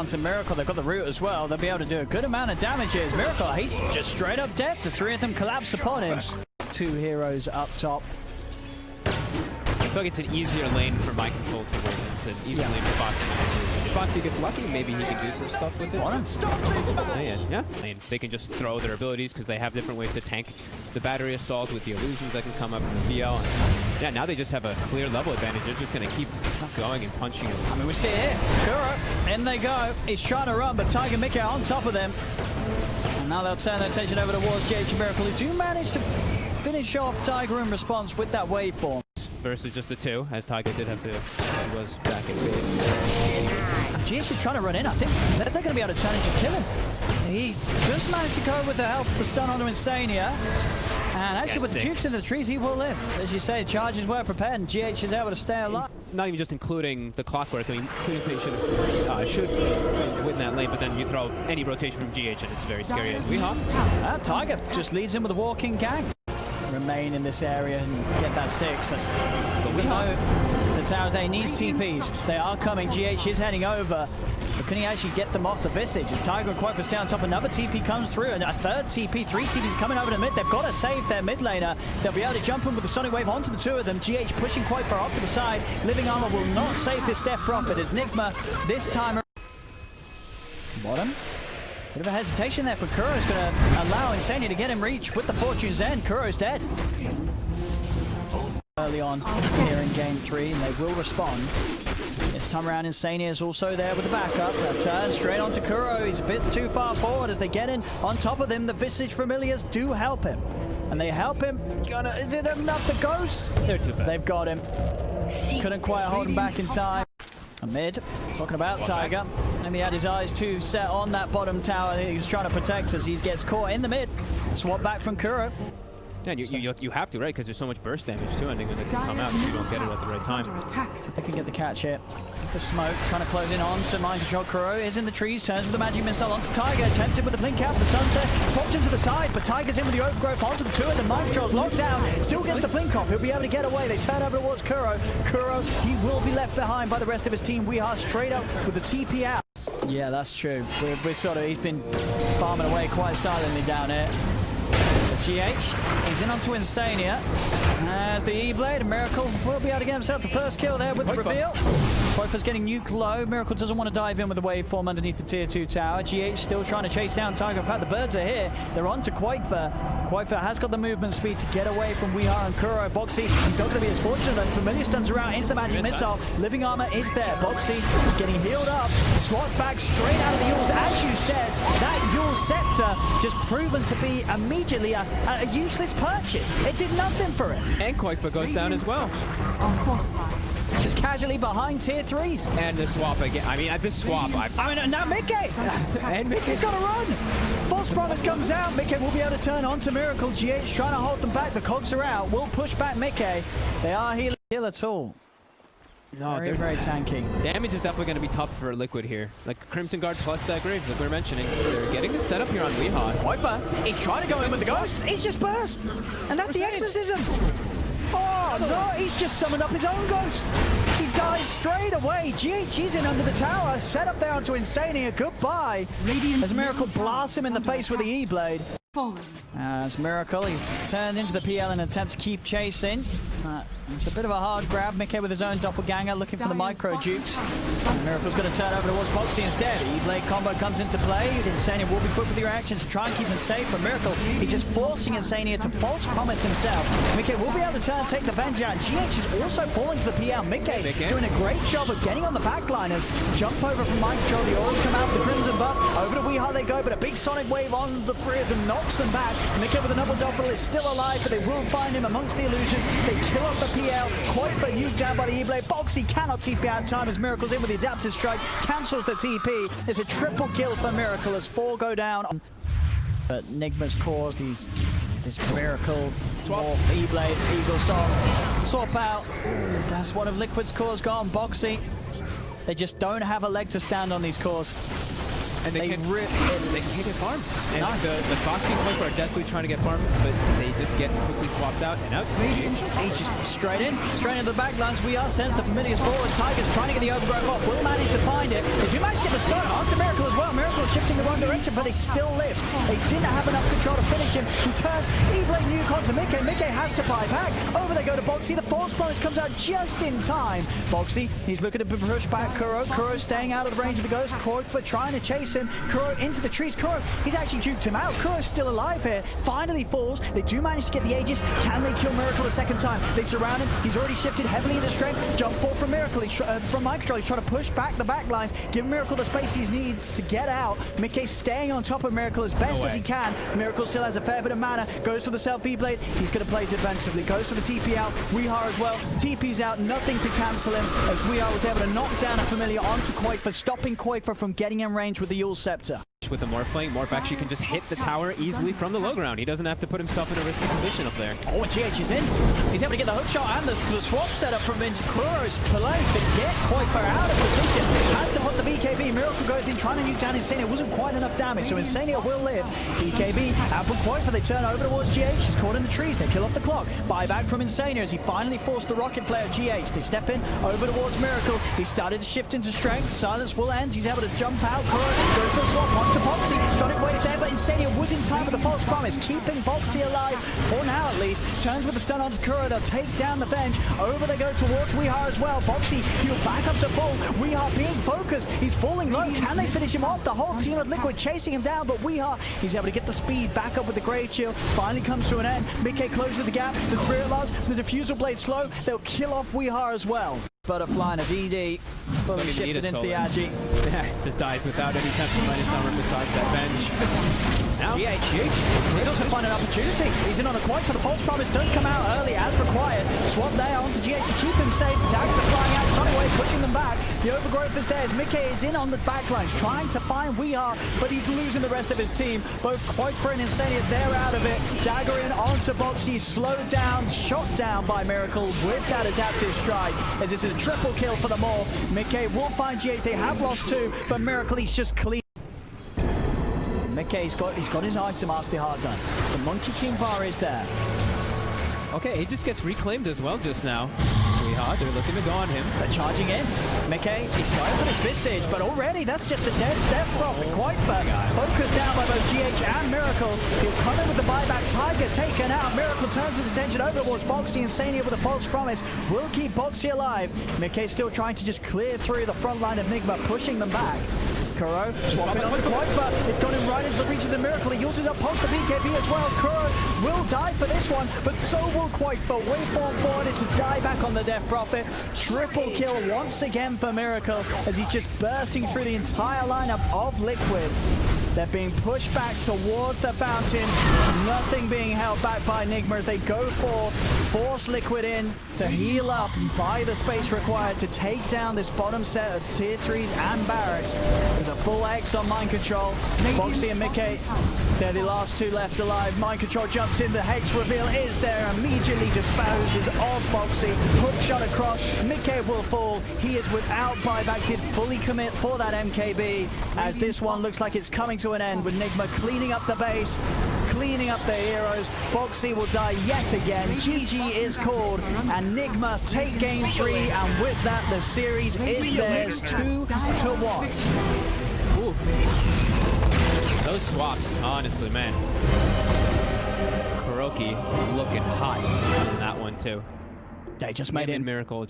onto Miracle. They've got the root as well. They'll be able to do a good amount of damage here. Miracle, he's just straight up dead. The three of them collapse upon him. Two heroes up top. I feel like it's an easier lane for my control to win than even lane for Foxy. If Foxy gets lucky, maybe he can do some stuff with it. Yeah, and they can just throw their abilities because they have different ways to tank the battery assault with the illusions that can come up from the PL. And yeah, now they just have a clear level advantage. They're just going to keep going and punching. I mean, we see it here. Kuro, in they go. He's trying to run, but Tiger Mickey on top of them. And now they'll turn their attention over towards GH and Miracle, who do manage to finish off Tiger in response with that waveform. Versus just the two, as Tiger did have to, he was back in base. GH is trying to run in. I think they're going to be able to turn and just kill him. He just managed to go with the help of the stun onto Insania. And actually, with the Dukes in the trees, he will live. As you say, charges were prepared, and GH is able to stay alive. Not even just including the clockwork. I mean, Clean should win that lane, but then you throw any rotation from GH, and it's very scary. Tiger just leads him with a walking gang. Remain in this area and get that 6. But we know the towers, they need TPs. They are coming. GH is heading over. But can he actually get them off the Visage? As Tiger and Quite stay on top, another TP comes through, and a third TP, 3 TPs coming over to mid. They've got to save their mid laner. They'll be able to jump in with the Sonic Wave onto the two of them. GH pushing Quite off to the side. Living Armor will not save this Death Prophet as Nigma this time. Bottom. Bit of a hesitation there for Kuro. Is going to allow Insania to get him reach with the Fortune's End. Kuro's dead. Early on here in game 3, and they will respond. This time around, Insania is also there with the backup. A turn straight onto Kuro. He's a bit too far forward as they get in on top of him. The Visage Familiars do help him. And they help him. Is it enough? The Ghosts? They're too fast. They've got him. Couldn't quite hold him back in time. Mid, talking about Tiger. Maybe he had his eyes too set on that bottom tower that he was trying to protect as he gets caught in the mid. Swap back from Kuro. Yeah, you have to, right? Because there's so much burst damage too. I think when they come out, if you don't get it at the right time. They can get the catch here. The smoke, trying to close in on to mind control. Kuro is in the trees, turns with the magic missile onto Tiger, tempted with the blink out, the stun's there, swapped him to the side, but Tiger's in with the overgrowth onto the two, and the mind control's locked down, still gets the blink off, he'll be able to get away. They turn over towards Kuro. Kuro, he will be left behind by the rest of his team. We are straight up with the TP out. Yeah, that's true. We're sort of, he's been farming away quite silently down here. GH is in onto Insania as the E-Blade, and Miracle will be able to get himself the first kill there with the reveal. Quoifer's getting nuked low. Miracle doesn't want to dive in with the waveform underneath the tier 2 tower. GH still trying to chase down Tiger. In fact, the birds are here. They're on to Quoifer. Quoifer has got the movement speed to get away from Weeha and Kuro. Boxy, he's not going to be as fortunate. And Familiar stuns around into the magic missile. Living Armor is there. Boxy is getting healed up. Swat back straight out of the Yule's. As you said, that Yule Scepter just proven to be immediately a useless purchase. It did nothing for him. And Quoifer goes down as well. Just casually behind tier 3s. And the swap again. I mean, at this swap, I mean, now Mickey! And Mickey's got to run! False Promise comes out. Mickey will be able to turn on to Miracle. GH trying to hold them back. The cogs are out. Will push back Mickey. They are healing at all. No, they're very tanky. Damage is definitely going to be tough for Liquid here. Like Crimson Guard plus that Graves that we're mentioning. They're getting the setup here on Weeha. Quoifer, he's trying to go in with the Ghost. He's just burst. And that's the Exorcism. Oh, no, he's just summoned up his own Ghost. He dies straight away. GH is in under the tower. Set up there onto Insania. Goodbye. As Miracle blasts him in the face with the E-Blade. As Miracle, he's turned into the PL in an attempt to keep chasing. It's a bit of a hard grab. Mickey with his own doppelganger looking for the micro dukes. Miracle's going to turn over towards Boxy instead. E-Blade combo comes into play. Insania will be quick with the reactions to try and keep him safe. But Miracle, he's just forcing Insania to false promise himself. Mickey will be able to turn and take the Venge out. GH is also falling to the PL. Mickey doing a great job of getting on the backliners. Jump over from mind control. The Auras come out with the Crimson buff. Over to Weeha they go, but a big Sonic Wave on the three of them knocks them back. Mickey with another doppel is still alive, but they will find him amongst the illusions. They kill off the PL. Quoifer nuked down by the E-Blade. Boxy cannot TP out in time as Miracle's in with the Adaptive Strike. Cancels the TP. It's a triple kill for Miracle as 4 go down. But Nigma's caused this Miracle swap. E-Blade, Eagle Song. Swap out. That's one of Liquid's cores gone. Boxy. They just don't have a leg to stand on these cores. And they can't get farm. And No. the boxing points are desperately trying to get farm, but they just get quickly swapped out and out. He's just straight into the back lines. We are sends the familiars forward. Tiger's trying to get the overgrowth off. Will manage to find it. They do manage to get the stun onto Miracle as well. Miracle shifting the wrong direction, but he still lives. They didn't have enough control to finish him. He turns E-Blade Nuke onto Mickey. Mickey has to buy back. Over they go to Boxy. The Force Promise comes out just in time. Boxy, he's looking to push back Kuro. Kuro staying out of the range of the ghost. Kroikva trying to chase him. Kuro into the trees. Kuro, he's actually juked him out. Kuro's still alive here. Finally falls. They do manage to get the Aegis. Can they kill Miracle a second time? They surround him. He's already shifted heavily into strength. Jump forward from Miracle. From Mind Control. He's trying to push back the back lines. Give Miracle the space he needs to get out. Mickey staying on top of Miracle as best as he can. Miracle still has a fair bit of mana. Goes for the self E-Blade. He's going to play defensively. Goes for the TP out. Weehar as well. TP's out. Nothing to cancel him as Weehar was able to knock down a familiar onto Kroikva, stopping Kroikva from getting in range with the Yule Scepter. With the Morphling, Morph actually can just hit the tower easily from the low ground. He doesn't have to put himself in a risky position up there. Oh, and GH is in. He's able to get the hook shot and the swap setup from into Kuro's play to get Kroikva out of position. Has to put the BKB. Miracle goes in trying to nuke down Insania. It wasn't quite enough damage, so Insania will live. BKB out from Kroikva. They turn over towards GH. He's caught in the trees. They kill off the clock. Buyback from Insania as he finally forced the rocket play of GH. They step in over towards Miracle. He started to shift into strength. Silence will end. He's able to jump out. Kuro goes for the swap onto Boxy. Sonic Wave there, but Insania was in time with the false promise, keeping Boxy alive for now at least. Turns with the stun onto Kuro. They'll take down the bench. Over they go towards Weehar as well. Boxy, he'll back up to full. Weehar being focused. He's falling low. Can they finish him off? The whole team of Liquid chasing him down, but Weehar, he's able to get the speed back up with the Grave Shield. Finally comes to an end. Mickey closes the gap. The Spirit Loves. The Diffusal Blade slow. They'll kill off Weehar as well. Butterfly and a DD fully shifted into the Agi. Yeah, just dies without any temple minus armor besides that bench. Now, GH, he'll also find an opportunity. He's in on a quite for the false promise. Does come out early as required. Swap there onto GH to keep him safe. Daggers are flying out. Sonic Wave pushing them back. The overgrowth is there. Mickey is in on the backlines trying to find Weehar, but he's losing the rest of his team. Both Kroikva and Insania, they're out of it. Dagger in onto Boxy. Slowed down, shot down by Miracle with that adaptive strike. As this is a triple kill for them all. Mickey will find GH. They have lost two, but Miracle, he's just clean. Mickey's got his item after the hard done. The Monkey King bar is there. Okay, he just gets reclaimed as well just now. Weehar, they're looking to go on him. They're charging in. Mickey, he's going for this Visage, but already that's just a death profit. Kroikva focused down by both GH and Miracle. He'll come in with the buyback. Tiger taken out. Miracle turns his attention over towards Boxy and Insania with a false promise. Will keep Boxy alive. Mickey still trying to just clear through the front line of Nigma, pushing them back. Kuro swapping on the Kroikva. It's gone in right into the reaches of Miracle. He uses up pulse the BKB as well. Kuro will die for this one, but so will Kroikva. Waveform forward. It's a die back on the Death Prophet. Triple kill once again for Miracle as he's just bursting through the entire lineup of Liquid. They're being pushed back towards the fountain. Nothing being held back by Nigma as they go for force Liquid in to heal up, buy the space required to take down this bottom set of tier 3s and barracks. There's a full X on Mind Control. Boxy and Mickey, they're the last two left alive. Mind Control jumps in. The Hex reveal is there. Immediately disposes of Boxy. Hook shot across. Mickey will fall. He is without buyback. Did fully commit for that MKB as this one looks like it's coming to an end with Nigma cleaning up the base, cleaning up their heroes. Boxy will die yet again. GG is called, and Nigma take game 3, and with that the series is theirs 2-1. Ooh. Those swaps, honestly, man. Kuroki looking hot on that one too. They just made it. Miracle.